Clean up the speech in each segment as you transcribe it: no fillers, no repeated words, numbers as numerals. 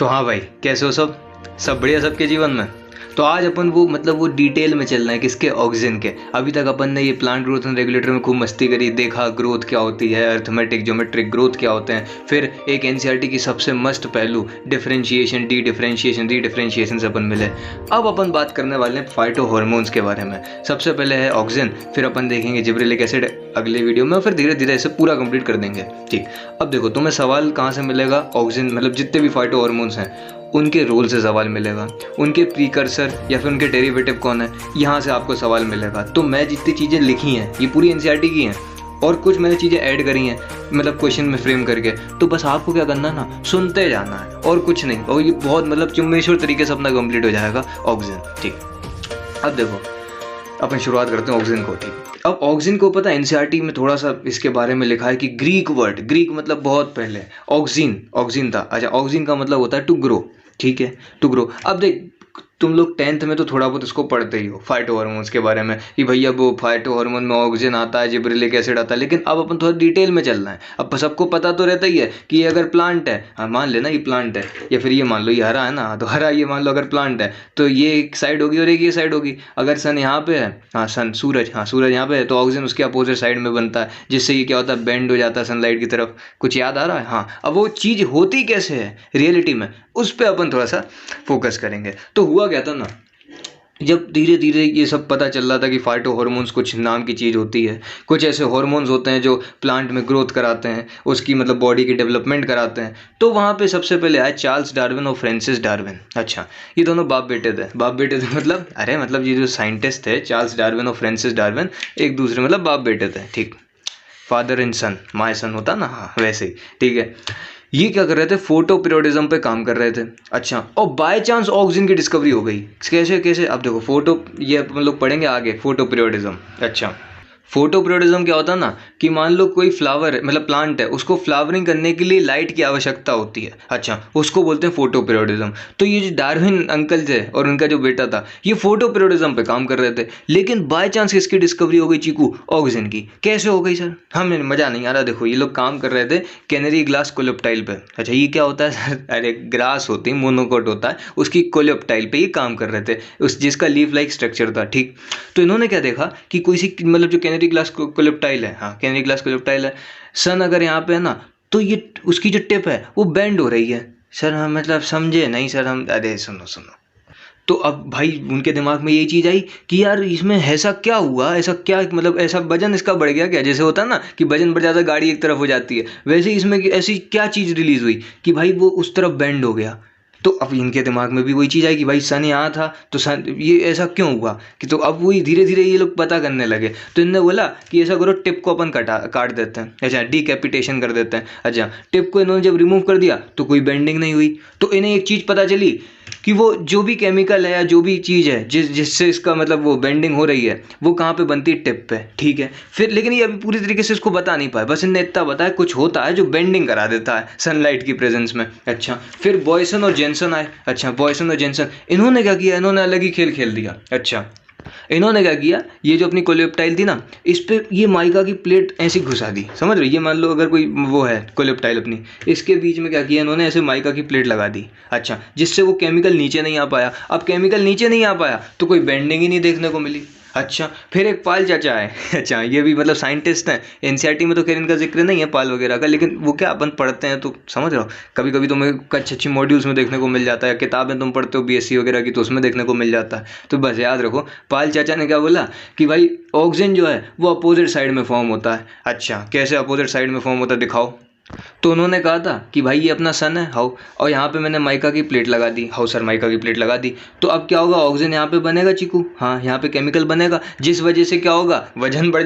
तो हाँ भाई, कैसे हो सब? सब बढ़िया सबके जीवन में? तो आज अपन वो डिटेल में चलना है किसके, ऑक्सीजन के। अभी तक अपन ने ये प्लांट ग्रोथ एंड रेगुलेटर में खूब मस्ती करी, देखा ग्रोथ क्या होती है, अर्थमेटिक ज्योमेट्रिक ग्रोथ क्या होते हैं, फिर एक एनसीईआरटी की सबसे मस्त पहलू डिफरेंशिएशन, डी डिफरेंशिएशन, री डिफरेंशिएशन से अपन मिले। अब अपन बात करने वाले हैं फाइटो हार्मोन्स के बारे में। सबसे पहले है ऑक्सीजन, फिर अपन देखेंगे जिब्रेलिक एसिड अगले वीडियो में, और फिर धीरे धीरे इसे पूरा कंप्लीट कर देंगे। ठीक, अब देखो तुम्हें सवाल कहाँ से मिलेगा, ऑक्सीजन मतलब जितने भी फाइटो हार्मोन्स हैं उनके रोल से सवाल मिलेगा, उनके प्रीकर्सर या फिर उनके डेरिवेटिव कौन है, यहाँ से आपको सवाल मिलेगा। तो मैं जितनी चीज़ें लिखी हैं ये पूरी एनसीईआरटी की हैं, और कुछ मैंने चीज़ें ऐड करी हैं मतलब क्वेश्चन में फ्रेम करके। तो बस आपको क्या करना है ना, सुनते जाना है और कुछ नहीं, और ये बहुत मतलब चुम्बेश्वर तरीके से अपना कंप्लीट हो जाएगा ऑक्सीजन। ठीक, अब देखो अपन शुरुआत करते हैं ऑक्सीजन को। ठीक, अब ऑक्सीजन को पता है एनसीईआरटी में थोड़ा सा इसके बारे में लिखा है कि ग्रीक वर्ड, ग्रीक मतलब बहुत पहले ऑक्सीजन था। अच्छा, ऑक्सीजन का मतलब होता है टू ग्रो। ठीक है, टू ग्रो। अब देख तुम लोग 10th में तो थोड़ा बहुत इसको पढ़ते ही हो फाइटो हार्मोन्स के बारे में कि भैया वो फाइटो हार्मोन में ऑक्सीजन आता है, जिब्रेलिक एसिड आता है, लेकिन अब अपन थोड़ा डिटेल में चलना है। अब सबको पता तो रहता ही है कि ये अगर प्लांट है, हाँ मान लेना ये प्लांट है, या फिर ये मान लो ये हरा है ना, तो हरा ये मान लो अगर प्लांट है तो ये एक साइड होगी और एक ये साइड होगी। अगर सन यहाँ पे है, हाँ सन सूरज, हाँ सूरज यहाँ पे है, तो ऑक्सीजन उसके अपोजिट साइड में बनता है, जिससे ये क्या होता है, बेंड हो जाता है सनलाइट की तरफ। कुछ याद आ रहा है? हाँ, अब वो चीज़ होती कैसे है रियलिटी में, उस पर अपन थोड़ा सा फोकस करेंगे। तो हुआ क्या था ना, जब धीरे धीरे ये सब पता चल रहा था कि फाइटो हार्मोन्स कुछ नाम की चीज़ होती है, कुछ ऐसे हार्मोन्स होते हैं जो प्लांट में ग्रोथ कराते हैं, उसकी मतलब बॉडी की डेवलपमेंट कराते हैं, तो वहाँ पे सबसे पहले आए चार्ल्स डार्विन और फ्रांसिस डार्विन। अच्छा, ये दोनों बाप बेटे थे मतलब अरे मतलब ये जो साइंटिस्ट थे चार्ल्स डार्विन और फ्रांसिस डार्विन एक दूसरे मतलब बाप बेटे थे। ठीक, father and son, my son होता ना, हाँ वैसे ही। ठीक है, ये क्या कर रहे थे, फोटो पीरियोडिज्म पे काम कर रहे थे। अच्छा, और बाय चांस ऑक्सीजन की डिस्कवरी हो गई। कैसे कैसे, अब देखो फोटो, ये हम लोग पढ़ेंगे आगे फोटो पीरियोडिज्म। अच्छा, फोटो पीरियोडिज्म क्या होता है ना कि मान लो कोई फ्लावर मतलब प्लांट है, उसको फ्लावरिंग करने के लिए लाइट की आवश्यकता होती है। अच्छा, उसको बोलते हैं फोटो पीरियोडिज्म। तो ये जो डार्विन अंकल थे और उनका जो बेटा था, ये फोटो पीरियोडिज्म पे काम कर रहे थे, लेकिन बाय चांस किसकी डिस्कवरी हो गई चीकू, ऑक्सीजन की। कैसे हो गई सर, हमें मजा नहीं आ रहा। देखो ये लोग काम कर रहे थे कैनरी ग्लास कोलेप्टाइल पे। अच्छा, ये क्या होता है सर? अरे ग्रास होती है, मोनोकोट होता है, उसकी कोलेप्टाइल पे ये काम कर रहे थे, उस जिसका लीफ लाइक स्ट्रक्चर था। ठीक, तो इन्होंने क्या देखा कि कोई सी मतलब जो कैनरी ग्लास कोलेप्टाइल है, हाँ कैनरी ग्लास कोलेप्टाइल है, सन अगर यहाँ पे है ना, तो ये उसकी जो टिप है वो बेंड हो रही है। सर हम मतलब समझे नहीं सर हम, अरे सुनो। तो अब भाई उनके दिमाग में यही चीज़ आई कि यार इसमें ऐसा क्या हुआ, ऐसा क्या मतलब ऐसा वजन इसका बढ़ गया क्या? जैसे होता है ना कि वजन बढ़ जाता है गाड़ी एक तरफ हो जाती है, वैसे ही इसमें ऐसी क्या चीज़ रिलीज हुई कि भाई वो उस तरफ बेंड हो गया। तो अब इनके दिमाग में भी वही चीज़ आई कि भाई सन यहाँ था तो सन ये ऐसा क्यों हुआ कि, तो अब वही धीरे धीरे ये लोग पता करने लगे। तो इनने बोला कि ऐसा करो, टिप को अपन काट देते हैं। अच्छा, डीकैपिटेशन कर देते हैं। अच्छा, टिप को इन्होंने जब रिमूव कर दिया तो कोई बेंडिंग नहीं हुई। तो इन्हें एक चीज़ पता चली कि वो जो भी केमिकल है या जो भी चीज़ है जिससे इसका मतलब वो बेंडिंग हो रही है, वो कहाँ पे बनती है, टिप पे। ठीक है, फिर लेकिन ये अभी पूरी तरीके से इसको बता नहीं पाए, बस इन्हें इतना बताया कुछ होता है जो बेंडिंग करा देता है सनलाइट की प्रेजेंस में। अच्छा, फिर बॉयसन और जेनसन आए। अच्छा, बॉयसन और जेनसन इन्होंने क्या किया, इन्होंने अलग ही खेल खेल दिया। अच्छा, इन्होंने क्या किया, ये जो अपनी कोलेप्टाइल थी ना, इस पे ये माइका की प्लेट ऐसी घुसा दी। समझ रहे हो, ये मान लो अगर कोई वो है कोलेप्टाइल अपनी, इसके बीच में क्या किया इन्होंने, ऐसे माइका की प्लेट लगा दी। अच्छा, जिससे वो केमिकल नीचे नहीं आ पाया। अब केमिकल नीचे नहीं आ पाया तो कोई बेंडिंग ही नहीं देखने को मिली। अच्छा, फिर एक पाल चाचा है। अच्छा, ये भी मतलब साइंटिस्ट हैं। एनसीईआरटी में तो खैर इनका जिक्र नहीं है पाल वगैरह का, लेकिन वो क्या अपन पढ़ते हैं तो समझ रहे हो, कभी कभी तुम्हें अच्छी अच्छी मॉड्यूल्स में देखने को मिल जाता है, किताबें तुम पढ़ते हो बीएससी वगैरह की तो उसमें देखने को मिल जाता है। तो बस याद रखो, पाल चाचा ने क्या बोला कि भाई ऑक्सीजन जो है वो अपोजिट साइड में फॉर्म होता है। अच्छा, कैसे अपोजिट साइड में फॉर्म होता है, दिखाओ। तो उन्होंने कहा था कि भाई ये अपना सन है, हाउ, और यहाँ पे मैंने माइका की प्लेट लगा दी। हाउ सर, माइका की प्लेट लगा दी तो अब क्या होगा, ऑक्सीजन यहाँ पे बनेगा चीकू। हाँ, यहाँ पे केमिकल बनेगा, जिस वजह से क्या होगा, वजन बढ़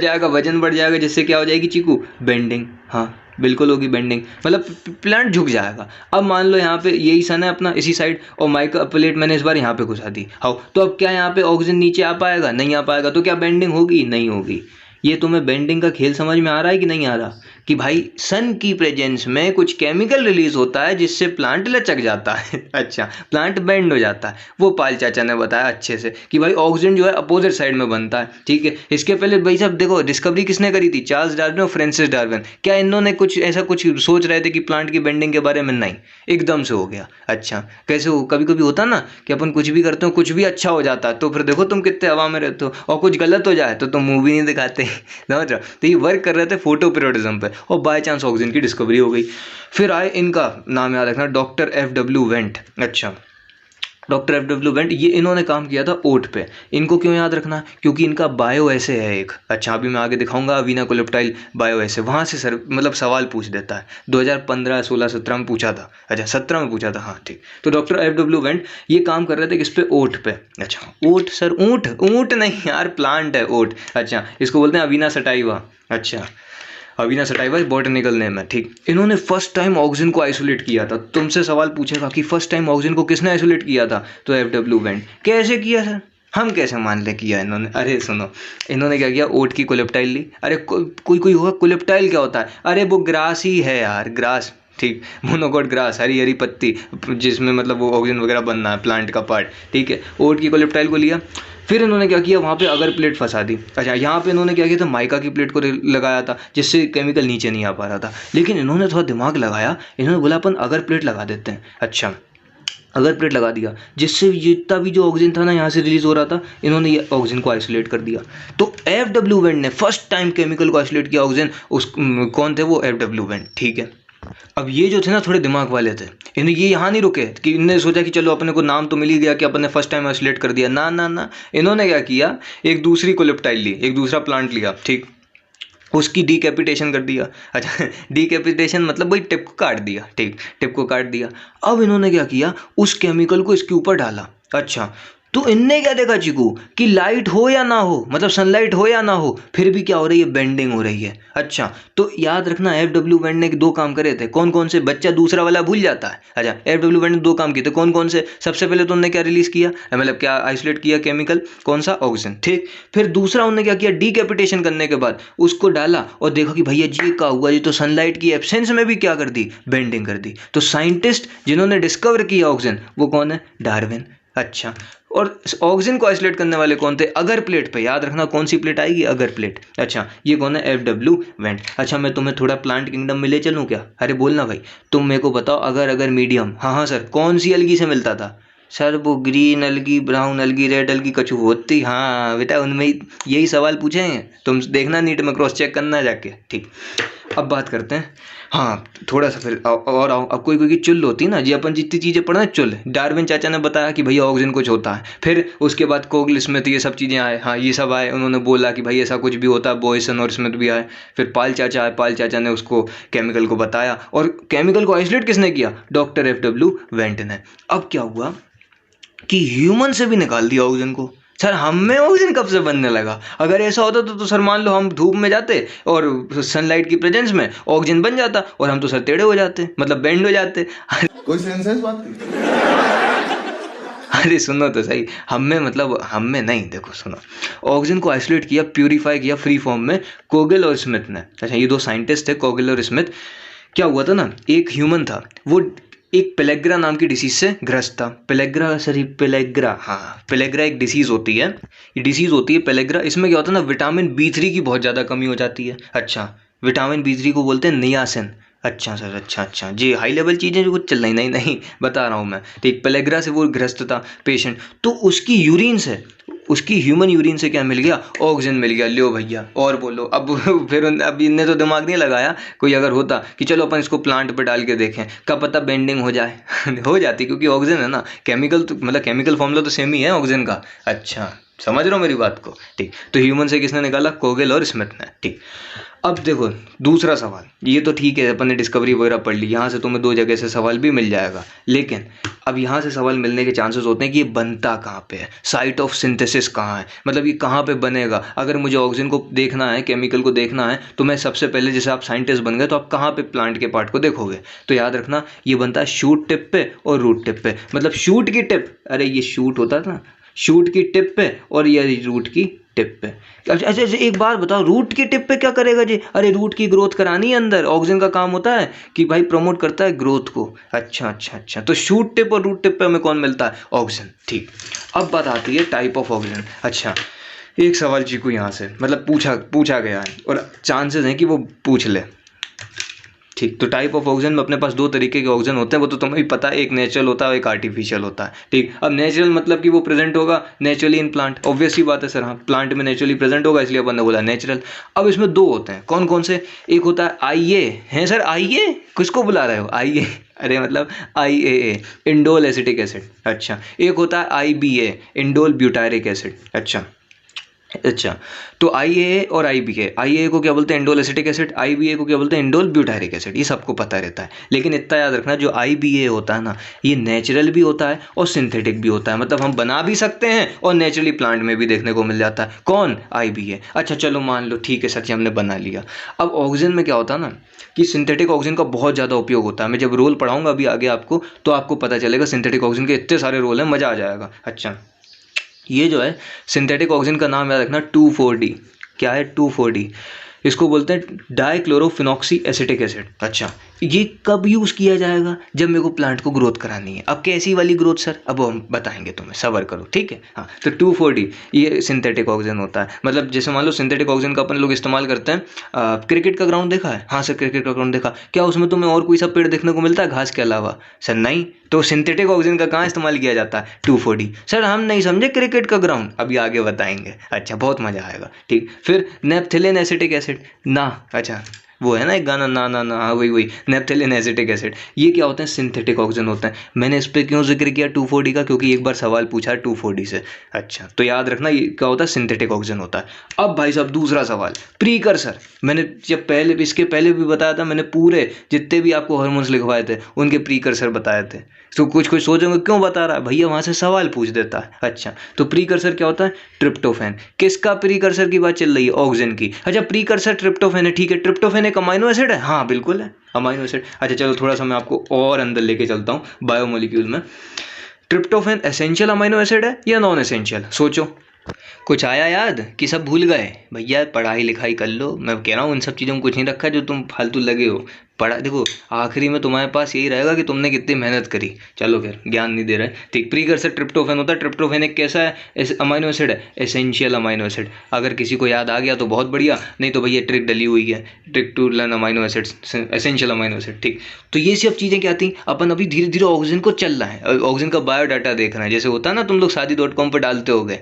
जाएगा, जिससे क्या हो जाएगी चीकू, बेंडिंग। हाँ बिल्कुल होगी बेंडिंग, मतलब प्लांट झुक जाएगा। अब मान लो यहाँ पे यही सन है अपना इसी साइड, और माइका प्लेट मैंने इस बार यहाँ पे घुसा दी। हाउ, तो अब क्या यहाँ पे ऑक्सीजन नीचे आ पाएगा, नहीं आ पाएगा। तो क्या बेंडिंग होगी, नहीं होगी। ये तुम्हें बेंडिंग का खेल समझ में आ रहा है कि नहीं आ रहा? कि भाई सन की प्रेजेंस में कुछ केमिकल रिलीज होता है जिससे प्लांट लचक जाता है। अच्छा, प्लांट बेंड हो जाता है। वो पाल चाचा ने बताया अच्छे से कि भाई ऑक्सीजन जो है अपोजिट साइड में बनता है, ठीक है। इसके पहले भाई साहब देखो डिस्कवरी किसने करी थी, चार्ल्स डार्विन और फ्रांसिस डार्विन। क्या इन्होंने कुछ ऐसा कुछ सोच रहे थे कि प्लांट की बेंडिंग के बारे में? नहीं, एकदम से हो गया। अच्छा, कैसे हो, कभी कभी होता ना कि अपन कुछ भी करते हो कुछ भी अच्छा हो जाता है, तो फिर देखो तुम कितने हवा में रहते हो, और कुछ गलत हो जाए तो तुम मूवी नहीं दिखाते। समझ रहे हो? तो ये वर्क कर रहे थे फोटो पीरियोडिज्म पे, और बाय चांस ऑक्सीजन की डिस्कवरी हो गई। फिर आए, इनका नाम याद रखना, डॉक्टर F.W. वेंट। अच्छा, डॉक्टर F.W. वेंट, ये इन्होंने काम किया था ओट पे। इनको क्यों याद रखना? क्योंकि इनका बायो ऐसे है एक। अच्छा, अभी मैं आगे दिखाऊंगा अवीना कोलेप्टाइल बायो ऐसे, वहाँ से सर मतलब सवाल पूछ देता है। 2015, 16, 17 में पूछा था। अच्छा, 17 में पूछा था, हाँ ठीक। तो डॉक्टर F.W. वेंट ये काम कर रहे थे किस पे? ओट पे। अच्छा, ओट सर, ऊँट? ऊँट नहीं यार, प्लांट है ओट। अच्छा, इसको बोलते हैं अवीना सटाइवा। अच्छा, अवीना सटाइवा बॉटनिकल नेम है, ठीक। इन्होंने फर्स्ट टाइम ऑक्सीजन को आइसोलेट किया था। तुमसे सवाल पूछेगा कि फर्स्ट टाइम ऑक्सीजन को किसने आइसोलेट किया था, तो F.W. वेंट। कैसे किया सर, हम कैसे मान ले किया इन्होंने? अरे सुनो, इन्होंने क्या किया, ओट की कोलेप्टाइल ली। अरे कोई होगा, कोलेप्टाइल क्या होता है? अरे वो ग्रास ही है यार, ग्रास, ठीक। मोनोकोट ग्रास, हरी हरी पत्ती, जिसमें मतलब वो ऑक्सीजन वगैरह बनना है, प्लांट का पार्ट, ठीक है। ओट की कोलेप्टाइल को लिया। फिर इन्होंने क्या किया, वहाँ पे अगर प्लेट फंसा दी। अच्छा, यहाँ पे इन्होंने क्या किया था, माइका की प्लेट को लगाया था जिससे केमिकल नीचे नहीं आ पा रहा था। लेकिन इन्होंने थोड़ा दिमाग लगाया, इन्होंने बोला अपन अगर प्लेट लगा देते हैं। अच्छा, अगर प्लेट लगा दिया जिससे जितना भी जो ऑक्सीजन था ना यहाँ से रिलीज हो रहा था, इन्होंने ये ऑक्सीजन को आइसोलेट कर दिया। तो F.W. वेंट ने फर्स्ट टाइम केमिकल को आइसोलेट किया ऑक्सीजन। उस कौन थे वो? F.W. वेंट, ठीक है। अब ये जो थे ना थोड़े दिमाग वाले थे, इन्हें ये यहाँ नहीं रुके कि इन्होंने सोचा कि चलो अपने को नाम तो मिल ही गया कि अपन ने फर्स्ट टाइम आइसोलेट कर दिया। ना ना ना, इन्होंने क्या किया, एक दूसरी कोलेप्टाइल ली, एक दूसरा प्लांट लिया, ठीक। उसकी डीकैपिटेशन कर दिया। अच्छा, डीकैपिटेशन मतलब वही टिप को काट दिया, ठीक। टिप को काट दिया। अब इन्होंने क्या किया, उस केमिकल को इसके ऊपर डाला। अच्छा, तो इनने क्या देखा चीकू, कि लाइट हो या ना हो, मतलब सनलाइट हो या ना हो, फिर भी क्या हो रही है, बेंडिंग हो रही है। अच्छा, तो याद रखना F.W. वेंट ने दो काम करे थे। कौन कौन से? बच्चा दूसरा वाला भूल जाता है। अच्छा, F.W. वेंट ने दो काम किए थे। कौन कौन से? सबसे पहले तो उन्होंने क्या रिलीज किया, मतलब क्या आइसोलेट किया केमिकल, कौन सा? ऑक्सीजन, ठीक। फिर दूसरा उन्होंने क्या किया, डीकैपिटेशन करने के बाद उसको डाला और देखा कि भैया जी क्या हुआ, जी तो सनलाइट की एब्सेंस में भी क्या कर दी, बेंडिंग कर दी। तो साइंटिस्ट जिन्होंने डिस्कवर किया ऑक्सीजन, वो कौन है? डार्विन। अच्छा, और ऑक्सीजन को आइसोलेट करने वाले कौन थे? अगर प्लेट पे, याद रखना कौन सी प्लेट आएगी, अगर प्लेट। अच्छा, ये कौन है? F.W. वेंट। अच्छा, मैं तुम्हें थोड़ा प्लांट किंगडम में ले चलूँ क्या? अरे बोलना भाई, तुम मेरे को बताओ, अगर अगर मीडियम, हाँ हाँ सर, कौन सी अलगी से मिलता था? सर वो ग्रीन अलगी, ब्राउन अलगी, रेड अलगी, कछु होती, हाँ बेटा उनमें यही सवाल पूछेंगे, तुम देखना नीट में क्रॉस चेक करना जाके, ठीक। अब बात करते हैं, हाँ थोड़ा सा फिर और आओ। अब कोई कोई की चुल होती है ना जी, अपन जितनी चीज़ें पढ़े चुल, डार्विन चाचा ने बताया कि भैया ऑक्सीजन कुछ होता है। फिर उसके बाद कोगल स्मिथ, ये सब चीज़ें आए, हाँ ये सब आए, उन्होंने बोला कि भाई ऐसा कुछ भी होता है, बॉयसन और स्मिथ भी आए। फिर पाल चाचा आए, पाल चाचा ने उसको केमिकल को बताया, और केमिकल को आइसोलेट किसने किया? Doctor F.W. वेंट ने। अब क्या हुआ कि ह्यूमन से भी निकाल दिया ऑक्सीजन को। सर हम में ऑक्सीजन कब से बनने लगा? अगर ऐसा होता तो सर मान लो हम धूप में जाते और सनलाइट की प्रेजेंस में ऑक्सीजन बन जाता, और हम तो सर टेढ़े हो जाते, मतलब बेंड हो जाते। कोई सेंस है इस बात की? अरे सुनो तो सही, हम में मतलब हम में नहीं, देखो सुनो, ऑक्सीजन को आइसोलेट किया, प्यूरिफाई किया फ्री फॉर्म में कोगल और स्मिथ ने। अच्छा, ये दो साइंटिस्ट थे, कोगल और स्मिथ। क्या हुआ था ना, एक ह्यूमन था, वो एक पेलेग्रा नाम की डिसीज से ग्रस्त था। पेलेग्रा, सॉरी पेलेग्रा, हाँ पेलेग्रा एक डिसीज होती है, ये डिसीज होती है पेलेग्रा। इसमें क्या होता है ना, विटामिन B3 की बहुत ज़्यादा कमी हो जाती है। अच्छा, विटामिन B3 को बोलते हैं नियासिन। अच्छा सर, अच्छा जी, हाई लेवल चीज़ें जो कुछ चल रही, नहीं नहीं बता रहा हूँ मैं, ठीक। पेलेग्रा से वो ग्रस्त था पेशेंट, तो उसकी यूरिन से, उसकी ह्यूमन यूरिन से क्या मिल गया? ऑक्सीजन मिल गया। लो भैया और बोलो। अब फिर अब इनने तो दिमाग नहीं लगाया, कोई अगर होता कि चलो अपन इसको प्लांट पे डाल के देखें, क्या पता बेंडिंग हो जाए। हो जाती, क्योंकि ऑक्सीजन है ना, केमिकल तो मतलब केमिकल फॉर्मूला तो सेम ही है ऑक्सीजन का। अच्छा, समझ रहे हो मेरी बात को, ठीक। तो ह्यूमन से किसने निकाला? कोगल और स्मिथ ने, ठीक। अब देखो दूसरा सवाल, ये तो ठीक है अपन ने डिस्कवरी वगैरह पढ़ ली, यहाँ से तुम्हें दो जगह से सवाल भी मिल जाएगा, लेकिन अब यहाँ से सवाल मिलने के चांसेस होते हैं कि ये बनता कहाँ पे है, साइट ऑफ सिंथेसिस कहाँ है, मतलब ये कहाँ पे बनेगा। अगर मुझे ऑक्सीजन को देखना है, केमिकल को देखना है, तो मैं सबसे पहले, जैसे आप साइंटिस्ट बन गए तो आप कहाँ पे प्लांट के पार्ट को देखोगे? तो याद रखना ये बनता है शूट टिप पे और रूट टिप पे। मतलब शूट की टिप, अरे ये शूट होता था, शूट की टिप पे और ये रूट की टिप पे। अच्छा अच्छा अच्छा, एक बात बताओ, रूट की टिप पे क्या करेगा जी? अरे रूट की ग्रोथ करानी है अंदर, ऑक्सीजन का काम होता है कि भाई प्रमोट करता है ग्रोथ को। अच्छा अच्छा अच्छा, तो शूट टिप और रूट टिप पे हमें कौन मिलता है? ऑक्सीजन। ठीक, अब बात आती है टाइप ऑफ ऑक्सीजन। अच्छा, एक सवाल चीकू यहाँ से मतलब पूछा गया है और चांसेस हैं कि वो पूछ ले। ठीक, तो टाइप ऑफ ऑक्सीजन में अपने पास दो तरीके के ऑक्सीजन होते हैं, वो तो तुम्हें भी पता है, एक नेचुरल होता है, एक आर्टिफिशियल होता है। ठीक, अब नेचुरल मतलब कि वो प्रेजेंट होगा नेचुरली इन प्लांट, ऑब्वियस सी बात है सर, हाँ प्लांट में नेचुरली प्रेजेंट होगा, इसलिए अपन ने बोला नेचुरल। अब इसमें दो होते हैं, कौन कौन से? एक होता है आईए, हैं सर आईए, किसको बुला रहे हो आईए? अरे मतलब IAA, इंडोल एसिटिक एसिड। अच्छा, एक होता है IBA, इंडोल ब्यूटायरिक एसिड। अच्छा अच्छा, तो IAA और IBA को क्या बोलते हैं? Indole acetic acid. IBA को क्या बोलते हैं? Indole butyric acid. ये सबको पता रहता है, लेकिन इतना याद रखना, जो IBA होता है ना, ये नेचुरल भी होता है और सिंथेटिक भी होता है, मतलब हम बना भी सकते हैं और नेचुरली प्लांट में भी देखने को मिल जाता है। कौन? IBA। अच्छा चलो मान लो ठीक है सच, हमने बना लिया। अब ऑक्सीजन में क्या होता है ना कि सिंथेटिक ऑक्सीजन का बहुत ज़्यादा उपयोग होता है। मैं जब रोल पढ़ाऊंगा अभी आगे आपको, तो आपको पता चलेगा सिंथेटिक ऑक्सीजन के इतने सारे रोल हैं, मज़ा आ जाएगा। अच्छा, ये जो है सिंथेटिक ऑक्सीजन का नाम याद रखना 2,4-D। क्या है 2,4-D? इसको बोलते हैं डाइक्लोरोफिनॉक्सी एसिटिक एसिड। अच्छा, ये कब यूज़ किया जाएगा? जब मेरे को प्लांट को ग्रोथ करानी है। अब कैसी वाली ग्रोथ सर? अब हम बताएंगे तुम्हें, सबर करो, ठीक है। हाँ, तो 2,4-D ये सिंथेटिक ऑक्सीजन होता है। मतलब जैसे मान लो सिंथेटिक ऑक्सीजन का अपन लोग इस्तेमाल करते हैं, क्रिकेट का ग्राउंड देखा है? हाँ सर, क्रिकेट का ग्राउंड देखा। क्या उसमें तुम्हें और कोई सा पेड़ देखने को मिलता है घास के अलावा? सर नहीं, तो सिंथेटिक ऑक्सीजन का कहाँ इस्तेमाल किया जाता है? 2,4-D। सर हम नहीं समझे क्रिकेट का ग्राउंड, अभी आगे बताएंगे। अच्छा, बहुत मजा आएगा। ठीक, फिर नेप्थिलिन एसिटिक एसिड ना। अच्छा, वो है ना एक गाना, ना ना ना, हाँ वही नेप्थिलिन एसिटिक एसिड। ये क्या होते हैं? सिंथेटिक ऑक्सीजन होता है। मैंने इस पर क्यों जिक्र किया 2,4-D का? क्योंकि एक बार सवाल पूछा है 2,4-D से। अच्छा, तो याद रखना ये क्या होता है? सिंथेटिक ऑक्सीजन होता है। अब भाई साहब दूसरा सवाल, प्रीकर्सर। मैंने जब पहले भी, इसके पहले भी बताया था, मैंने पूरे जितने भी आपको हार्मोन्स लिखवाए थे उनके प्रीकर्सर बताए थे। तो कुछ सोचोगे क्यों बता रहा है भैया, वहां से सवाल पूछ देता है। अच्छा, तो प्रीकर्सर क्या होता है? ट्रिप्टोफैन। किसका प्रीकर्सर की बात चल रही है? ऑक्सीजन की। अच्छा, प्रीकर्सर ट्रिप्टोफैन है, ठीक है। ट्रिप्टोफैन एक अमाइनो एसिड है? हाँ बिल्कुल है, अमाइनो एसिड। अच्छा चलो थोड़ा सा मैं आपको और अंदर लेके चलता हूँ बायोमोलिक्यूल में। ट्रिप्टोफैन एसेंशियल अमाइनो एसिड है या नॉन एसेंशियल? सोचो, कुछ आया याद कि सब भूल गए? भैया पढ़ाई लिखाई कर लो, मैं कह रहा हूँ, इन सब चीज़ों में कुछ नहीं रखा जो तुम फालतू लगे हो। पढ़ा देखो, आखिरी में तुम्हारे पास यही रहेगा कि तुमने कितनी मेहनत करी। चलो फिर ज्ञान नहीं दे रहे। ठीक, प्रीकर्सर ट्रिप्टोफैन होता है। ट्रिप्टोफैन एक कैसा है? अमाइनो एसिड है, एसेंशियल अमाइनो एसिड। अगर किसी को याद आ गया तो बहुत बढ़िया, नहीं तो भैया ट्रिक डली हुई है, trick to learn amino acids, essential amino acid. ठीक, तो ये सब चीज़ें क्या थी? अपन अभी धीरे धीरे ऑक्सीजन को चल रहा है, ऑक्सीजन का बायोडाटा देख रहे हैं। जैसे होता है ना, तुम लोग शादी.com पर डालते हो गए,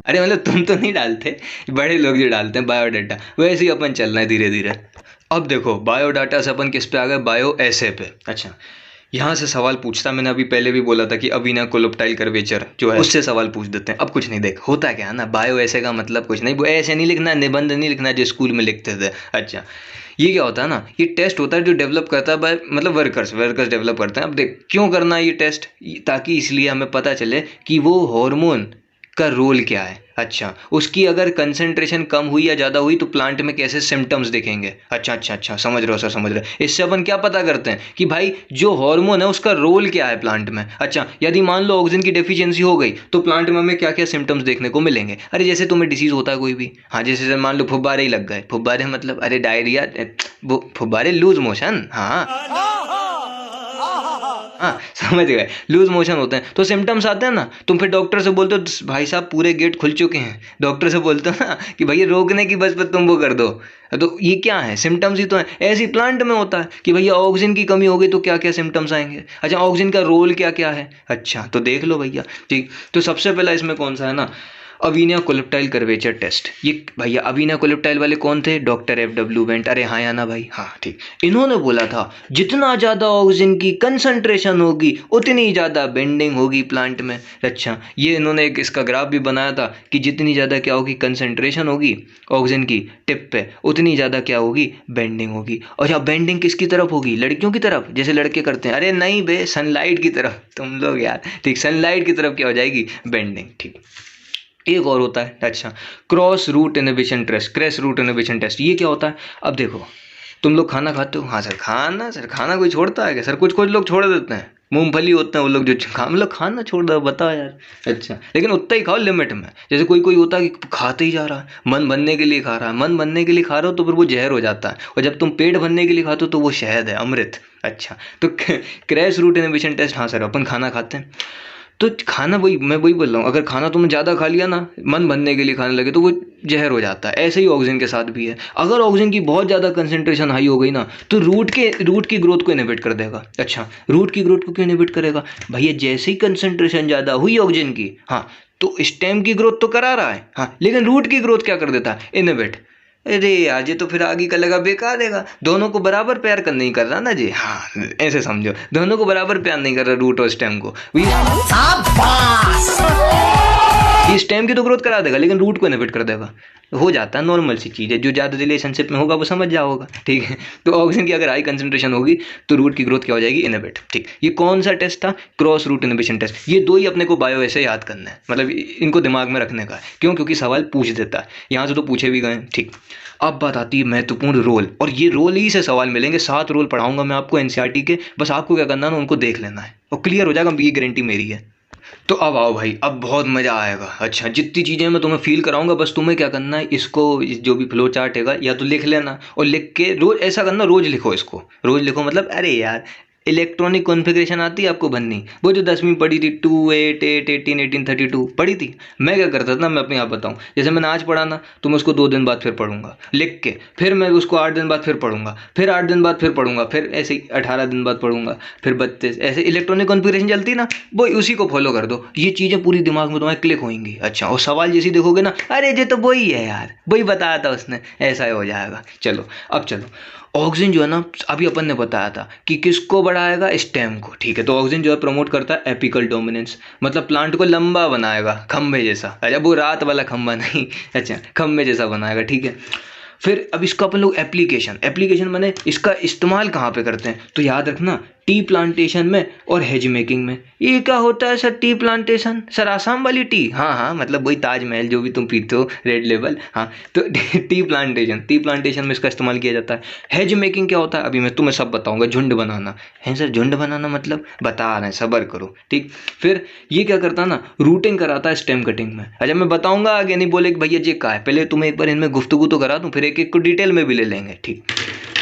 अरे मतलब तुम तो नहीं डालते, बड़े लोग जो डालते हैं बायोडाटा, वैसे ही अपन चल रहे हैं धीरे धीरे। अब देखो, बायोडाटा से अपन किस पे आ गए? बायो एसे पे। अच्छा, यहाँ से सवाल पूछता, मैंने अभी पहले भी बोला था कि अविना कोलेप्टाइल कर्वेचर जो है उससे सवाल पूछ देते हैं। अब कुछ नहीं, देख होता क्या है ना, बायो ऐसे का मतलब कुछ नहीं, वो ऐसे नहीं लिखना, निबंध नहीं लिखना जो स्कूल में लिखते थे। अच्छा, ये क्या होता है ना, ये टेस्ट होता है जो डेवलप करता है बाय मतलब वर्कर्स डेवलप करते हैं। अब देख क्यों करना है ये टेस्ट? ताकि इसलिए हमें पता चले कि वो हार्मोन का रोल क्या है। अच्छा, उसकी अगर कंसंट्रेशन कम हुई या ज़्यादा हुई तो प्लांट में कैसे सिम्टम्स दिखेंगे। अच्छा अच्छा अच्छा, समझ रहे हो सर, समझ रहे हो। इससे अपन क्या पता करते हैं कि भाई जो हार्मोन है उसका रोल क्या है प्लांट में। अच्छा, यदि मान लो ऑक्सीजन की डेफिशिएंसी हो गई तो प्लांट में हमें क्या क्या सिम्टम्स देखने को मिलेंगे। अरे जैसे तुम्हें डिसीज होता है कोई भी, हाँ जैसे मान लो फुब्बारे ही लग गए, फुब्बारे मतलब अरे डायरिया, वो फुब्बारे लूज मोशन, हाँ हाँ समझ गए, लूज मोशन होते हैं तो सिम्टम्स आते हैं ना। तुम फिर डॉक्टर से बोलते हो भाई साहब पूरे गेट खुल चुके हैं, डॉक्टर से बोलते हो ना कि भैया रोकने की बस पर तुम वो कर दो। तो ये क्या है? सिम्टम्स ही तो है। ऐसे ही प्लांट में होता है कि भैया ऑक्सीजन की कमी हो गई तो क्या क्या सिम्टम्स आएंगे। अच्छा, ऑक्सीजन का रोल क्या क्या है? अच्छा, तो देख लो भैया। ठीक, तो सबसे पहला इसमें कौन सा है ना, अविना कोलेप्टाइल कर्वेचर टेस्ट। ये भैया अविना कोलेप्टाइल वाले कौन थे? Doctor F.W. बेंट। अरे हाँ या ना भाई? हाँ ठीक, इन्होंने बोला था जितना ज़्यादा ऑक्सीजन की कंसंट्रेशन होगी उतनी ज़्यादा बेंडिंग होगी प्लांट में। अच्छा, ये इन्होंने एक इसका ग्राफ भी बनाया था कि जितनी ज़्यादा क्या होगी कंसंट्रेशन होगी ऑक्सीजन की टिप पे, उतनी ज़्यादा क्या होगी बेंडिंग होगी। और क्या बेंडिंग किसकी तरफ होगी? लड़कियों की तरफ, जैसे लड़के करते हैं। अरे नहीं बे, सनलाइट की तरफ। तुम लोग यार, ठीक, सनलाइट की तरफ क्या हो जाएगी? बेंडिंग। ठीक, एक और होता है, अच्छा, क्रॉस रूट इनहिबिशन टेस्ट। ये क्या होता है? अब देखो, तुम लोग खाना खाते हो? हाँ सर खाना कोई छोड़ता है क्या सर? कुछ कुछ लोग छोड़ देते हैं, मूंगफली होते हैं वो लोग जो मतलब खाना छोड़ दो, बताओ यार। अच्छा, लेकिन उतना ही खाओ लिमिट में। जैसे कोई कोई होता है कि खाते ही जा रहा है, मन भरने के लिए खा रहा है, मन भरने के लिए खा रहे हो तो फिर वो जहर हो जाता है, और जब तुम पेट भरने के लिए खाते हो तो वो शहद है, अमृत। अच्छा, तो क्रैश रूट इनहिबिशन टेस्ट, हाँ सर अपन खाना खाते हैं तो खाना, वही मैं वही बोल रहा हूँ, अगर खाना तुमने ज़्यादा खा लिया ना, मन भरने के लिए खाने लगे तो वो जहर हो जाता है। ऐसे ही ऑक्सीजन के साथ भी है, अगर ऑक्सीजन की बहुत ज़्यादा कंसंट्रेशन हाई हो गई ना तो रूट की ग्रोथ को इनहिबिट कर देगा। अच्छा, रूट की ग्रोथ को क्यों इनहिबिट करेगा भैया? जैसे ही कंसंट्रेशन ज़्यादा हुई ऑक्सीजन की, हाँ, तो स्टेम की ग्रोथ तो करा रहा है, हाँ, लेकिन रूट की ग्रोथ क्या कर देता है? इनहिबिट। अरे यार, ये तो फिर आगे का लगा बेकार देगा, दोनों को बराबर प्यार कर नहीं कर रहा ना जी। हाँ, ऐसे समझो, दोनों को बराबर प्यार नहीं कर रहा रूट और स्टेम को। ये स्टेम की तो ग्रोथ करा देगा लेकिन रूट को इनहिबिट कर देगा। हो जाता है, नॉर्मल सी चीज़ है, जो ज़्यादा रिलेशनशिप में होगा वो समझ जाओगा, ठीक है। तो ऑक्सीजन की अगर हाई कंसंट्रेशन होगी तो रूट की ग्रोथ क्या हो जाएगी? इनहिबिट। ठीक, ये कौन सा टेस्ट था? Cross root inhibition test. ये दो ही अपने को बायो ऐसे याद करना है, मतलब इनको दिमाग में रखने का है। क्यों? क्योंकि सवाल पूछ देता है, यहाँ से तो पूछे भी गए। ठीक, अब बात आती है महत्वपूर्ण रोल, और ये रोल ही से सवाल मिलेंगे। 7 रोल पढ़ाऊंगा मैं आपको एनसीईआरटी के, बस आपको क्या करना है ना, उनको देख लेना है और क्लियर हो जाएगा, ये गारंटी मेरी है। तो अब आओ भाई, अब बहुत मज़ा आएगा। अच्छा, जितनी चीज़ें मैं तुम्हें फील कराऊंगा, बस तुम्हें क्या करना है, इसको जो भी फ्लो चार्ट है या तो लिख लेना, और लिख के रोज ऐसा करना, रोज लिखो इसको, रोज लिखो। मतलब अरे यार, इलेक्ट्रॉनिक कॉन्फ़िगरेशन आती है आपको बननी, वो जो 10वीं पढ़ी थी, 2 8 8 18 18 32 पढ़ी थी। मैं क्या करता था ना, मैं अपने आप बताऊँ, जैसे मैंने आज पढ़ा ना, तो मैं उसको 2 दिन बाद फिर पढ़ूंगा लिख के, फिर मैं उसको 8 दिन बाद फिर पढ़ूंगा, फिर 8 दिन बाद फिर पढ़ूंगा, फिर ऐसे ही 18 दिन बाद पढ़ूंगा, फिर 32, ऐसे इलेक्ट्रॉनिक कॉन्फ़िगरेशन चलती ना, वो उसी को फॉलो कर दो, ये चीज़ें पूरी दिमाग में तुम्हारे क्लिक होंगी। अच्छा, और सवाल जैसे देखोगे ना, अरे ये तो वही है यार, वही बताया था उसने, ऐसा ही हो जाएगा। चलो, अब चलो, ऑक्सीजन जो है ना, अभी अपन ने बताया था कि किसको बढ़ाएगा? स्टेम को। ठीक है, तो ऑक्सीजन जो है प्रमोट करता है एपिकल डोमिनेंस, मतलब प्लांट को लंबा बनाएगा, खंबे जैसा। अच्छा, वो रात वाला खंबा नहीं, अच्छा, खंबे जैसा बनाएगा। ठीक है, फिर अब इसका अपन लोग एप्लीकेशन माने इसका इस्तेमाल कहाँ पे करते हैं? तो याद रखना, टी प्लांटेशन में और हेज मेकिंग में। ये क्या होता है sir tea plantation? Sir Assam वाली टी? हाँ, मतलब वही ताजमहल जो भी तुम पीते हो, रेड लेबल। हाँ, तो टी प्लांटेशन में इसका इस्तेमाल किया जाता है। हेज मेकिंग क्या होता है? अभी मैं तुम्हें सब बताऊंगा। झुंड बनाना है सर, झुंड बनाना मतलब बता रहे हैं, सब्र करो। ठीक, फिर ये क्या करता है ना, रूटिंग कराता है स्टेम कटिंग में। अच्छा, मैं बताऊंगा आगे, नहीं बोले कि भैया जी क्या है, पहले तुम्हें एक बार इनमें गुफ्तगू तो करा दूं, फिर एक एक को डिटेल में भी ले लेंगे। ठीक,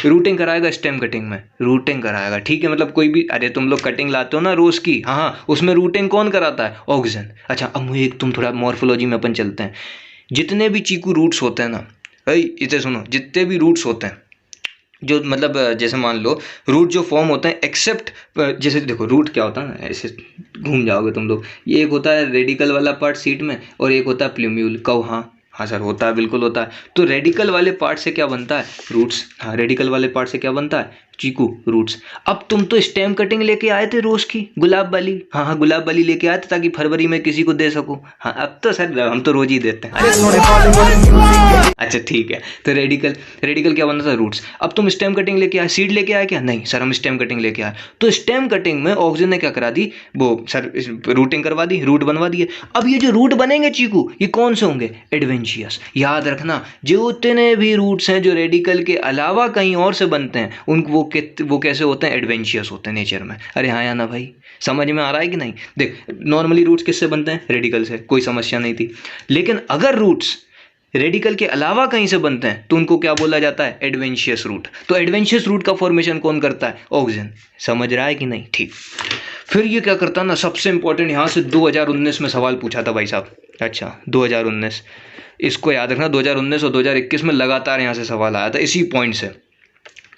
रूटिंग कराएगा स्टेम कटिंग में, रूटिंग कराएगा। ठीक है, मतलब कोई भी, अरे तुम लोग कटिंग लाते हो ना रोज की, हाँ, उसमें रूटिंग कौन कराता है? ऑक्सीजन। अच्छा, अब मुझे तुम थोड़ा मॉर्फोलॉजी में अपन चलते हैं। जितने भी चीकू रूट्स होते हैं ना भाई, इसे सुनो, जितने भी रूट्स होते हैं, जो मतलब जैसे मान लो रूट जो फॉर्म होते हैं, एक्सेप्ट, जैसे देखो रूट क्या होता है ना, ऐसे घूम जाओगे तुम लोग, ये एक होता है रेडिकल वाला पार्ट सीट में, और एक होता है प्लूम्यूल। कहो हाँ सर, होता है, बिल्कुल होता है। तो रेडिकल वाले पार्ट से क्या बनता है? रूट्स। हाँ, रेडिकल वाले पार्ट से क्या बनता है? चीकू, रूट्स। अब तुम तो स्टेम कटिंग लेके आए थे रोज की, गुलाब वाली। हाँ, गुलाब वाली लेके आए थे ताकि फरवरी में किसी को दे सको। हाँ, अब तो सर हम तो रोज ही देते हैं। अच्छा ठीक है, तो रेडिकल क्या बनता था? रूट्स। अब तुम स्टेम कटिंग लेके आए, सीड लेके आए क्या? नहीं सर, हम स्टेम कटिंग लेके आए। तो स्टेम कटिंग में ऑक्सीजन ने क्या करा दी? वो सर रूटिंग करवा दी, रूट बनवा दिए। अब ये जो रूट बनेंगे चीकू, ये कौन से होंगे? एडवेंशियस। याद रखना, जो उतने भी रूट्स हैं जो रेडिकल के अलावा कहीं और से बनते हैं, उनको वो कैसे होते हैं? एडवेंशियस होते हैं नेचर में। अरे हाँ या ना भाई, समझ में आ रहा है कि नहीं? देख, नॉर्मली रूट्स किससे बनते हैं? रेडिकल से, कोई समस्या नहीं थी। लेकिन अगर रूट्स रेडिकल के अलावा कहीं से बनते हैं तो उनको क्या बोला जाता है? Adventitious root. तो एडवेंशियस रूट का फॉर्मेशन कौन करता है? ऑक्सीजन। समझ रहा है कि नहीं? ठीक, फिर ये क्या करता है ना, सबसे इंपॉर्टेंट, यहाँ से 2019 में सवाल पूछा था भाई साहब। अच्छा, 2019, इसको याद रखना, 2019 और 2021 में लगातार यहाँ से सवाल आया था इसी पॉइंट से।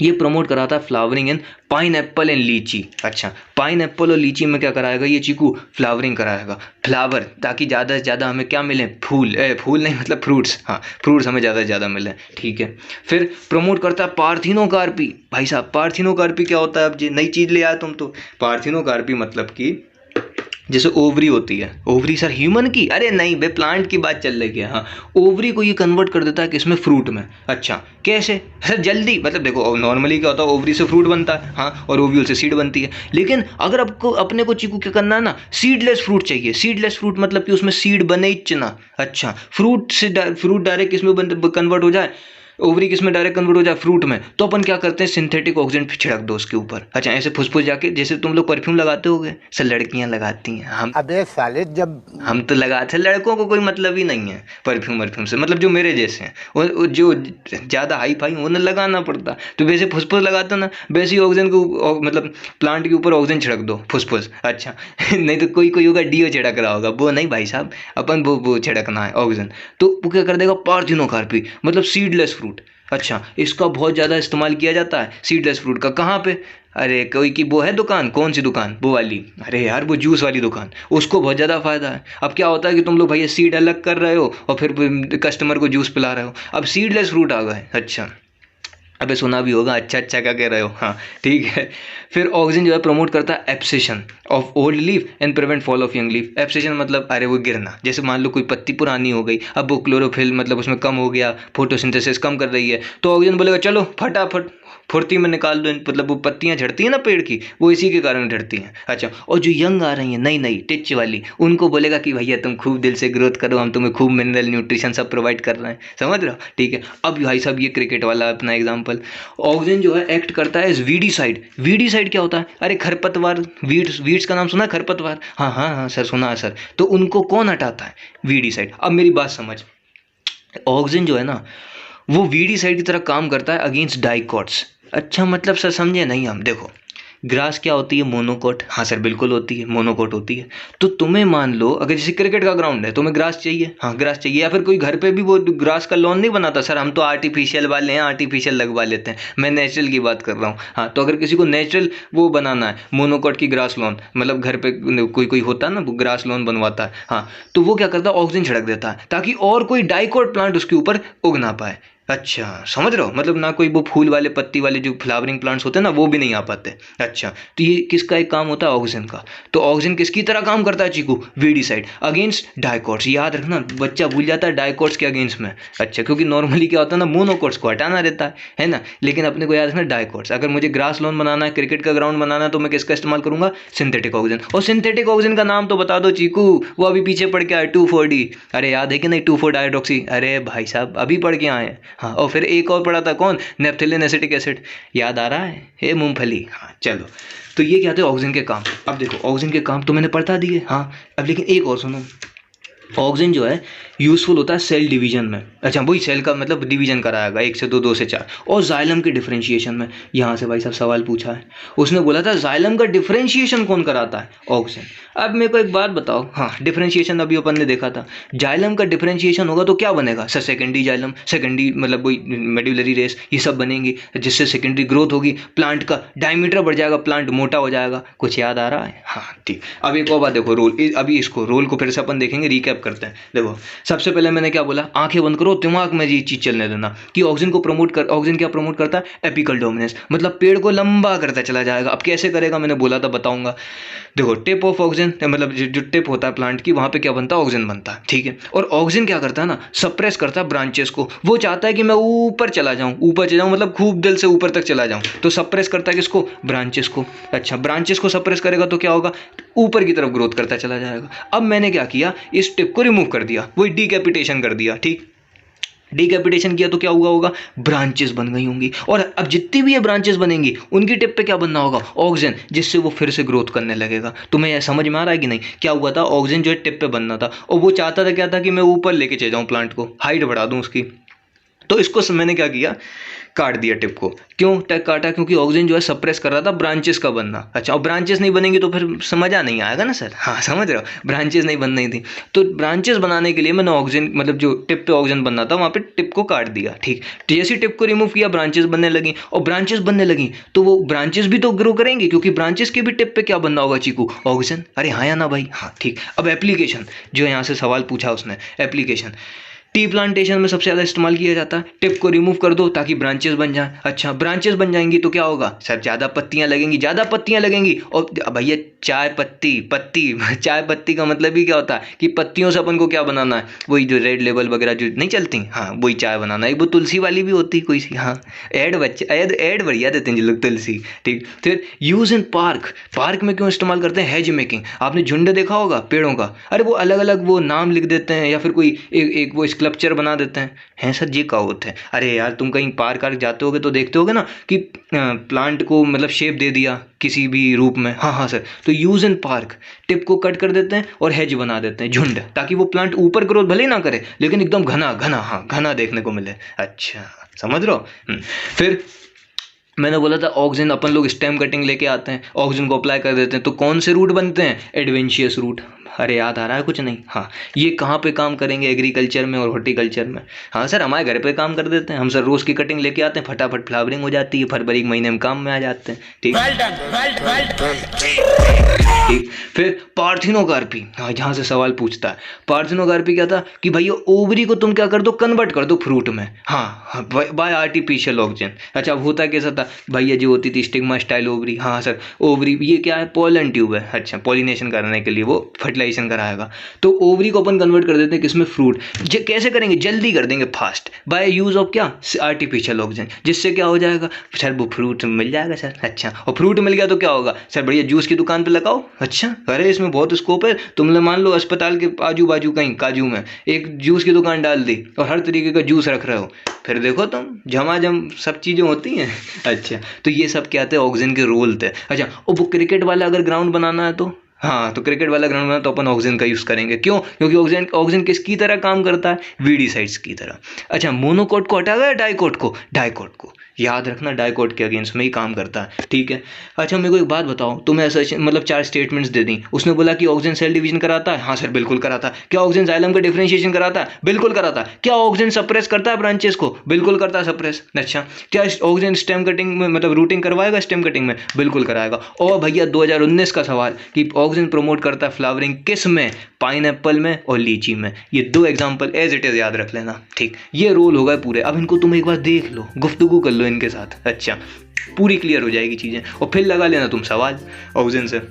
ये प्रमोट कराता है flowering in pine Apple and लीची। अच्छा, पाइन एप्पल और लीची में क्या कराएगा ये चीकू? फ्लावरिंग कराएगा, फ्लावर, ताकि ज़्यादा से ज़्यादा हमें क्या मिले? फूल नहीं, मतलब फ्रूट्स। हाँ, फ्रूट्स हमें ज़्यादा से ज़्यादा मिले। ठीक है, फिर प्रमोट करता है पार्थिनोकार्पी। भाई साहब, पार्थिनोकार्पी क्या होता है? अब जी नई चीज़ ले आया तुम तो। पार्थिनोकार्पी मतलब कि जैसे ओवरी होती है, ओवरी सर ह्यूमन की? अरे नहीं बे, प्लांट की बात चल रही है। हाँ, ओवरी को ये कन्वर्ट कर देता है किसमें? फ्रूट में। अच्छा, कैसे सर? जल्दी, मतलब देखो, नॉर्मली क्या होता है, ओवरी से फ्रूट बनता है, हाँ, और ओव्यूल से सीड बनती है। लेकिन अगर आपको अपने को चीकू क्या करना है ना, सीडलेस फ्रूट चाहिए। सीडलेस फ्रूट मतलब कि उसमें सीड बने ही ना। अच्छा, फ्रूट डायरेक्ट किसमें कन्वर्ट हो जाए? ओवरी किस में डायरेक्ट कन्वर्ट हो जाए, फ्रूट में, तो अपन क्या करते हैं, सिंथेटिक ऑक्सीजन छिड़क दो उसके ऊपर। अच्छा, ऐसे फुसफुस जाके, जैसे तुम लोग परफ्यूम लगाते होगे, सर लड़कियां लगाती हैं, अबे साले जब हम तो लगाते हैं, लड़कों को कोई मतलब ही नहीं है परफ्यूम से, मतलब जो मेरे जैसे हैं, वो जो ज़्यादा हाई फाई उन्हें लगाना पड़ता। तो वैसे फुसफुस लगाते हो ना, वैसे ही ऑक्सीजन को मतलब प्लांट के ऊपर ऑक्सीजन छिड़क दो, फुसफुस। अच्छा नहीं तो कोई होगा डीओ छिड़क रहा होगा, वो नहीं भाई साहब, अपन वो छिड़कना है ऑक्सीजन। तो वो क्या कर देगा, पार्थिनोकार्पी मतलब सीडलेस फ्रूट। अच्छा, इसका बहुत ज़्यादा इस्तेमाल किया जाता है सीडलेस फ्रूट का। कहाँ पे, अरे कोई की वो है दुकान, कौन सी दुकान, वो वाली, अरे यार वो जूस वाली दुकान, उसको बहुत ज़्यादा फायदा है। अब क्या होता है कि तुम लोग भैया सीड अलग कर रहे हो और फिर कस्टमर को जूस पिला रहे हो। अब सीडलेस फ्रूट आ गए। अच्छा, अबे सुना भी होगा, अच्छा क्या कह रहे हो, हाँ ठीक है। फिर ऑक्सीजन जो है प्रमोट करता है abscission of old leaf and prevent fall of young leaf. Abscission मतलब अरे वो गिरना, जैसे मान लो कोई पत्ती पुरानी हो गई, अब वो क्लोरोफिल मतलब उसमें कम हो गया, फोटोसिंथेसिस कम कर रही है, तो ऑक्सीजन बोलेगा चलो फटाफट फुर्ती में निकाल दो, मतलब वो पत्तियां झड़ती हैं ना पेड़ की, वो इसी के कारण झड़ती हैं। अच्छा, और जो यंग आ रही हैं नई नई टिच वाली, उनको बोलेगा कि भैया तुम खूब दिल से ग्रोथ करो, हम तुम्हें खूब मिनरल न्यूट्रिशन सब प्रोवाइड कर रहे हैं, समझ रहे हो, ठीक है। अब भाई साहब ये क्रिकेट वाला अपना एग्जाम्पल, ऑक्सीजन जो है एक्ट करता है एज वीडीसाइड। वीडीसाइड क्या होता है, अरे खरपतवार, वीड्स का नाम सुना है, खरपतवार, हाँ सर सुना है सर। तो उनको कौन हटाता है, वीडीसाइड। अब मेरी बात समझ, ऑक्सीजन जो है ना वो वीडीसाइड की तरह काम करता है अगेंस्ट डाइकॉट्स। अच्छा मतलब सर समझे नहीं हम, देखो ग्रास क्या होती है, मोनोकोट, हाँ सर बिल्कुल होती है, मोनोकोट होती है। तो तुम्हें मान लो अगर जैसे क्रिकेट का ग्राउंड है, तुम्हें ग्रास चाहिए, हाँ ग्रास चाहिए, या फिर कोई घर पे भी वो ग्रास का लॉन नहीं बनाता, सर हम तो आर्टिफिशियल वाले हैं, आर्टिफिशियल लगवा लेते हैं, मैं नेचुरल की बात कर रहा हूँ। हाँ, तो अगर किसी को नेचुरल वो बनाना है, मोनोकोट की ग्रास लॉन, मतलब घर पे कोई होता है ना वो ग्रास लॉन बनवाता है, हाँ, तो वो क्या करता है, ऑक्सीजन छिड़क देता है ताकि और कोई डाइकोट प्लांट उसके ऊपर उग ना पाए। अच्छा समझ रहे हो, मतलब ना कोई वो फूल वाले पत्ती वाले जो फ्लावरिंग प्लांट्स होते हैं ना वो भी नहीं आ पाते। अच्छा, तो ये किसका एक काम होता है, ऑक्सीजन का। तो ऑक्सीजन किसकी तरह काम करता है चीकू, वीडीसाइड अगेंस्ट डाइकोट्स। याद रखना, बच्चा भूल जाता है डाइकोट्स के अगेंस्ट में। अच्छा, क्योंकि नॉर्मली क्या होता है ना, मोनोकोट्स को हटाना रहता है ना, लेकिन अपने को याद रखना डाइकोट्स। अगर मुझे ग्रास लॉन बनाना है, क्रिकेट का ग्राउंड बनाना है, तो मैं किसका इस्तेमाल करूंगा, सिंथेटिक ऑक्सीजन। और सिंथेटिक ऑक्सीजन का नाम तो बता दो चीकू, वो अभी पीछे पढ़ के आए 2,4-D। अरे याद है कि नहीं, 2,4-डाइड्रोक्सी, अरे भाई साहब अभी पढ़ के आए। हाँ, और फिर एक और पढ़ा था कौन, नेप्थेलिन एसिटिक एसिड, याद आ रहा है, हे मूंगफली। हाँ चलो, तो ये क्या थे ऑक्सीजन के काम। अब देखो ऑक्सीजन के काम तो मैंने पढ़ा दिए, हाँ अब लेकिन एक और सुनो, ऑक्सीजन जो है यूज़फुल होता है सेल डिवीजन में। अच्छा, वही सेल का मतलब डिवीजन कराएगा 1 से 2, 2 से 4, और जाइलम के डिफरेंशिएशन में। यहाँ से भाई साहब सवाल पूछा है, उसने बोला था जाइलम का डिफरेंशिएशन कौन कराता है, ऑक्सीजन। अब मेरे को एक बात बताओ, हाँ डिफरेंशिएशन अभी अपन ने देखा था, जाइलम का डिफरेंशिएशन होगा तो क्या बनेगा सर, सेकेंडरी जाइलम, सेकेंडरी मतलब वही मेडुलरी रेस, ये सब बनेंगी, जिससे सेकेंडरी ग्रोथ होगी, प्लांट का डायमीटर बढ़ जाएगा, प्लांट मोटा हो जाएगा। कुछ याद आ रहा है, हाँ ठीक। अब एक और बात देखो, रोल, अभी इसको रोल को फिर से अपन देखेंगे, रिकैप करते हैं। देखो सबसे पहले मैंने क्या बोला, आंखें बंद करो, दिमाग में ये चीज चलने देना कि ऑक्सीजन को प्रमोट कर, ऑक्सीजन क्या प्रमोट करता है, एपिकल डोमिनेंस, मतलब पेड़ को लंबा करता चला जाएगा। अब कैसे करेगा, मैंने बोला था बताऊंगा। देखो टिप ऑफ ऑक्सीजन, मतलब जो टिप होता है प्लांट की, वहां पे क्या बनता है, ऑक्सीजन बनता है, ठीक है। और ऑक्सीजन क्या करता है ना, सप्रेस करता है ब्रांचेस को। वो चाहता है कि मैं ऊपर चला जाऊं, ऊपर चला जाऊं मतलब खूब दिल से ऊपर तक चला जाऊं, तो सप्रेस करता है किसको, ब्रांचेस को। अच्छा, ब्रांचेस को सप्रेस करेगा तो क्या होगा, ऊपर की तरफ ग्रोथ करता चला जाएगा। अब मैंने क्या किया, इस टिप को रिमूव कर दिया, वही डीकैपिटेशन कर दिया, ठीक। डीकैपिटेशन किया तो क्या हुआ होगा, ब्रांचेस बन गई होंगी, और अब जितनी भी ये ब्रांचेस बनेंगी उनकी टिप पे क्या बनना होगा, ऑक्सीजन, जिससे वो फिर से ग्रोथ करने लगेगा। तुम्हें यह समझ में आ रहा है कि नहीं, क्या हुआ था, ऑक्सीजन जो है टिप पे बनना था, और वो चाहता था क्या था कि मैं ऊपर लेके चले जाऊँ प्लांट को, हाइट बढ़ा दूँ उसकी। तो इसको मैंने क्या किया, काट दिया टिप को। क्यों काटा, क्योंकि ऑक्सीजन जो है सप्रेस कर रहा था ब्रांचेस का बनना। अच्छा, और ब्रांचेस नहीं बनेंगी तो फिर समझा नहीं आएगा ना सर, हाँ समझ रहे हो, ब्रांचेस नहीं बन रही थी, तो ब्रांचेस बनाने के लिए मैंने ऑक्सीजन मतलब जो टिप पे ऑक्सीजन बनना था वहाँ पे टिप को काट दिया, ठीक। तो जैसे टिप को रिमूव किया, ब्रांचेस बनने लगी, और ब्रांचेस बनने लगी तो वो ब्रांचेस भी तो ग्रो करेंगे, क्योंकि ब्रांचेस के भी टिप पे क्या बनना होगा चीकू, ऑक्सीजन। अरे हाँ या ना भाई, हाँ ठीक। अब एप्लीकेशन, जो यहाँ से सवाल पूछा उसने, एप्लीकेशन टी प्लांटेशन में सबसे ज़्यादा इस्तेमाल किया जाता है। टिप को रिमूव कर दो ताकि ब्रांचेस बन जाएं। अच्छा, ब्रांचेस बन जाएंगी तो क्या होगा सर, ज़्यादा पत्तियां लगेंगी, ज़्यादा पत्तियां लगेंगी। और भैया चाय पत्ती चाय पत्ती का मतलब ही क्या होता है कि पत्तियों से अपन को क्या बनाना है, वही जो रेड लेबल वगैरह जो नहीं चलती, हाँ वही चाय बनाना है। वो तुलसी वाली भी होती कोई सी, हाँ ऐड बढ़िया देते हैं जो लोग, तुलसी, ठीक। फिर यूज़ इन पार्क में क्यों इस्तेमाल करते हैं, हेज मेकिंग। आपने झुंड देखा होगा पेड़ों का, अरे वो अलग अलग वो नाम लिख देते हैं, या फिर कोई एक वो स्कल्पचर बना देते हैं सर, ये क्या होता है? अरे यार तुम कहीं पार्क आर्क जाते होगे तो देखते होगे ना कि प्लांट को मतलब शेप दे दिया किसी भी रूप में। हाँ सर, तो यूज इन पार्क टिप को कट कर देते हैं और हेज बना देते हैं, झुंड, ताकि वो प्लांट ऊपर ग्रोथ भले ही ना करे लेकिन एकदम घना घना, हाँ घना देखने को मिले। अच्छा समझ रहे हो? फिर मैंने बोला था ऑक्सीजन अपन लोग स्टेम कटिंग लेके आते हैं, ऑक्सीजन को अप्लाई कर देते हैं, तो कौन से रूट बनते हैं? Adventitious root. अरे याद आ रहा है कुछ नहीं? हाँ, ये कहाँ पे काम करेंगे? एग्रीकल्चर में और हॉर्टिकल्चर में। हाँ सर, हमारे घर पे काम कर देते हैं हम सर, रोज़ की कटिंग लेके आते हैं, फटाफट फ्लावरिंग हो जाती है, फरवरी के महीने में काम में आ जाते हैं। ठीक ठीक। फिर पार्थिनोकार्पी, हाँ जहाँ से सवाल पूछता है, पार्थिनोकार्पी क्या था कि भैया ओवरी को तुम क्या कर दो, कन्वर्ट कर दो फ्रूट में। हाँ बाय आर्टिफिशियल ऑक्सीजन। अच्छा अब होता कैसा था भैया, जो होती थी स्टिग्मा स्टाइल ओवरी। हाँ सर, ओवरी ये क्या है? पोलन ट्यूब है। अच्छा, पॉलिनेशन करने के लिए वो फर्टिलाइजेशन कराएगा, तो ओवरी को अपन कन्वर्ट कर देते हैं किसमें? फ्रूट। कैसे करेंगे? जल्दी कर देंगे, फास्ट, बाय यूज ऑफ क्या? Artificial oxygen. जिससे क्या हो जाएगा सर? वो फ्रूट मिल जाएगा सर। अच्छा, और फ्रूट मिल गया तो क्या होगा सर? बढ़िया जूस की दुकान पे लगाओ। अच्छा, अरे इसमें बहुत स्कोप है। तुमने मान लो अस्पताल के आजू बाजू कहीं काजू में एक जूस की दुकान डाल दी और हर तरीके का जूस रख रहे हो, फिर देखो तुम झमाझम सब चीज़ें होती हैं। अच्छा, तो ये सब क्या थे? ऑक्सीजन के रोल थे। अच्छा, और वो क्रिकेट वाला अगर ग्राउंड बनाना है तो हाँ, तो क्रिकेट वाला ग्राउंड में तो अपन ऑक्सीजन का यूज़ करेंगे। क्यों? क्योंकि ऑक्सीजन किसकी तरह काम करता है? वीडीसाइड्स की तरह। अच्छा, मोनोकोट को हटा गया, डाइकोट को? डाइकोट को याद रखना, डाइकोट के अगेंस्ट में ही काम करता है। ठीक है। अच्छा मेरे को एक बात बताओ, तुम्हें ऐसा मतलब 4 स्टेटमेंट्स दे दी, उसने बोला कि ऑक्सीजन सेल डिवीजन कराता है। हाँ सर बिल्कुल कराता है। क्या ऑक्सीजन जाइलम का डिफरेंशिएशन कराता है? बिल्कुल कराता है। क्या ऑक्सीजन सप्रेस करता है ब्रांचेस को? बिल्कुल करता है सप्रेस। अच्छा, क्या ऑक्सीजन स्टेम कटिंग में मतलब रूटिंग करवाएगा स्टेम कटिंग में? बिल्कुल कराएगा। और भैया 2019 का सवाल कि ऑक्सीजन प्रमोट करता है फ्लावरिंग किस में? पाइनएप्पल में और लीची में। ये 2 एग्जाम्पल एज इट इज़ याद रख लेना। ठीक, ये रोल होगा पूरे। अब इनको तुम एक बार देख लो, गुफ्तगू कर लो इनके साथ। अच्छा, पूरी क्लियर हो जाएगी चीज़ें, और फिर लगा लेना तुम सवाल ऑक्सीजन से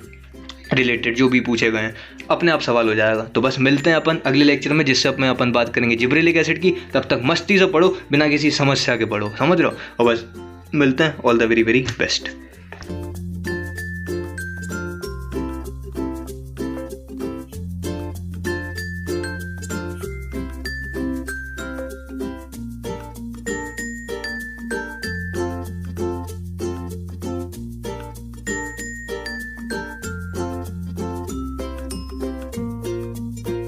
रिलेटेड जो भी पूछे गए हैं, अपने आप सवाल हो जाएगा। तो बस मिलते हैं अपन अगले लेक्चर में, जिससे अपने अपन बात करेंगे जिब्रेलिक एसिड की। तब तक मस्ती से पढ़ो, बिना किसी समस्या के पढ़ो, समझ रहे हो? और बस मिलते हैं। All the very very best.